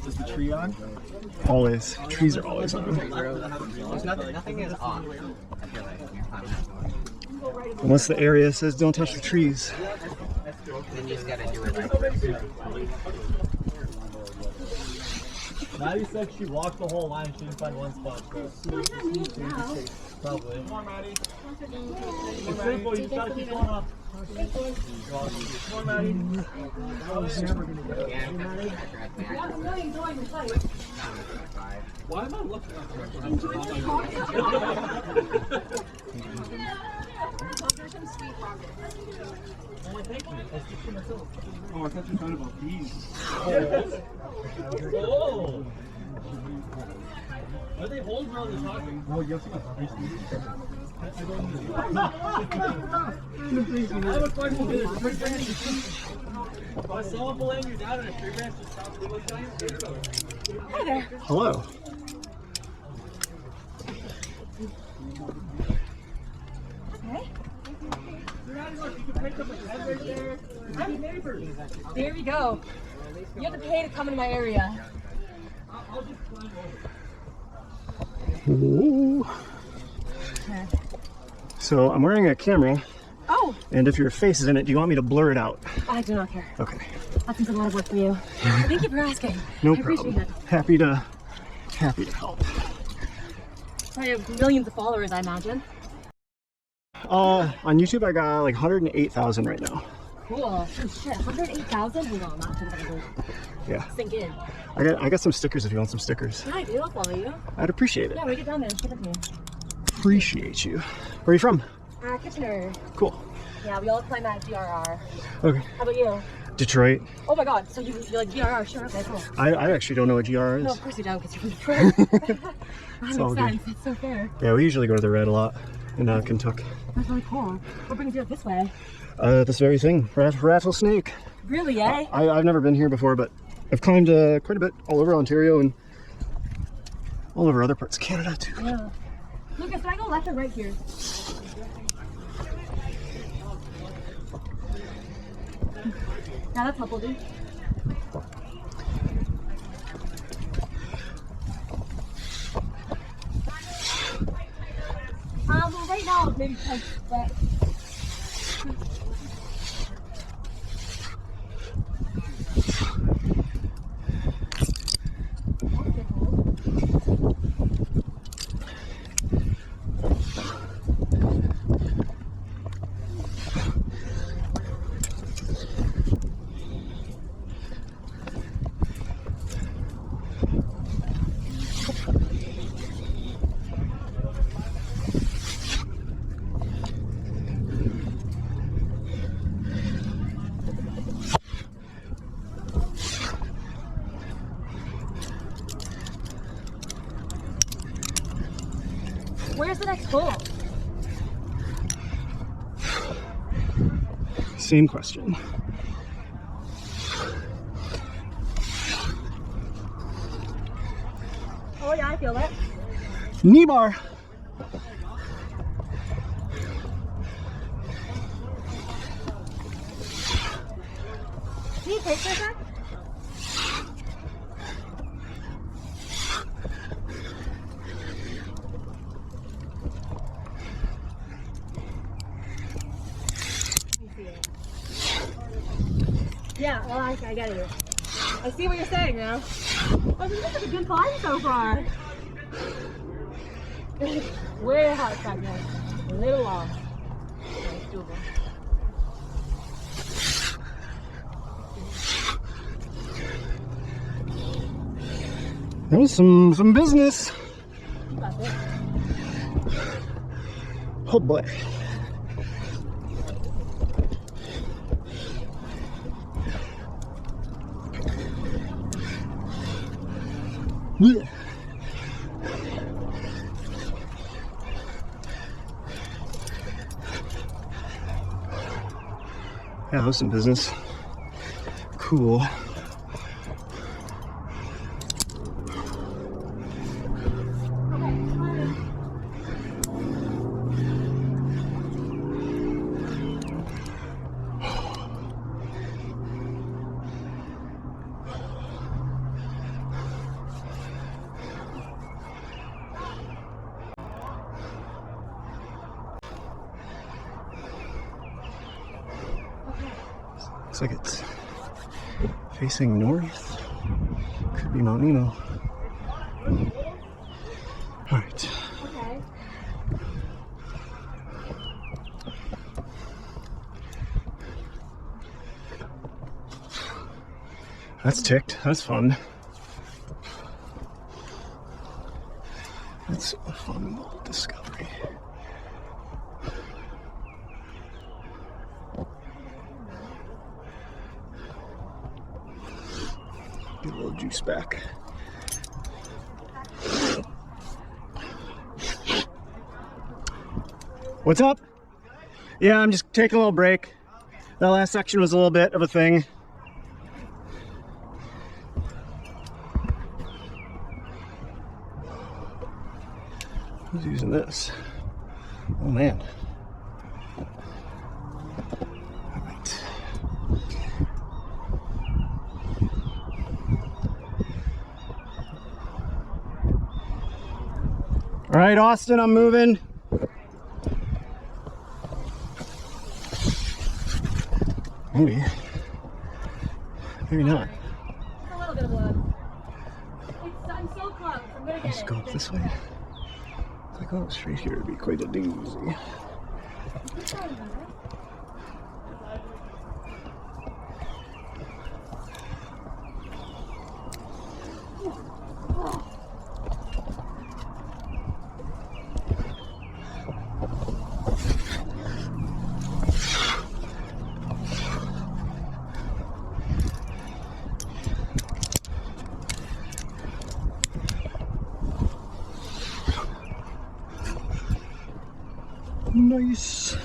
Is the tree on? Always. Trees are always on. Nothing is off. I feel like you're climbing that. Unless the area says don't touch the trees. Then you just gotta do it right. Maddie said she walked the whole line, she didn't find one spot. So. Probably. Come on, Maddie. It's simple, you just gotta keep going up. Come on, Maddie. Why am I looking Oh, I thought you were talking about these. Oh! Are they holes or are they talking? Oh, you have to I don't know. I have a question with this. If I saw a laying you down in a tree branch, just stop the look down. Hi there. Hello. Okay. You can pick up a head right there. I'm neighbors. There we go. You have to pay to come into my area. I'll just climb over. Ooh. Okay. So I'm wearing a camera. Oh. And if your face is in it, do you want me to blur it out? I do not care. Okay. That seems a lot of work for you. Thank you for asking. No I appreciate problem. it. Happy to help. I have millions of followers, I imagine. On YouTube, I got like 108,000 right now. Cool. Oh, shit, 108,000? Hold on, not too Yeah. sink in. I got some stickers if you want some stickers. Yeah, I do. I'll follow you. I'd appreciate it. Yeah, when we get down there, ship it to me. Appreciate you. Where are you from? Kitchener. Cool. Yeah, we all climb at GRR. Okay. How about you? Detroit. Oh my god, so you like GRR? Sure, okay, cool. I actually don't know what GR is. No, of course you don't, because you're from Detroit. That all makes good. sense. It's so fair. Yeah, we usually go to the Red a lot in Kentucky. That's really cool. What brings you up this way? This very thing, Rattlesnake. Really, eh? I've never been here before, but I've climbed quite a bit all over Ontario and all over other parts of Canada too. Yeah. Lucas, can I go left or right here? Yeah, that's helpful, dude. Well, right now, maybe touch, but... Where's the next hole? Same question. Oh yeah, I feel it. Knee bar. Can you take this back? Yeah, well, I get it. I see what you're saying now. I think this is a good climb so far. Way hard back there. A little long. It's doable. That was some business. You got this. Oh boy. Yeah, that was some business. Cool. Looks like it's facing north. Could be Mount Nemo. All right. Okay. That's ticked. That's fun. That's a fun little discovery. Get a little juice back. What's up? Yeah, I'm just taking a little break. That last section was a little bit of a thing. Who's using this? Oh man. All right. All right, Austin, I'm moving. Maybe. Maybe not. Just a little bit of blood. I'm so close. I'm gonna get Let's it. go up this way. If I go straight here, it'd be quite a doozy. Nice.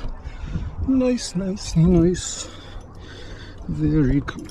Nice, nice, nice. Very cool.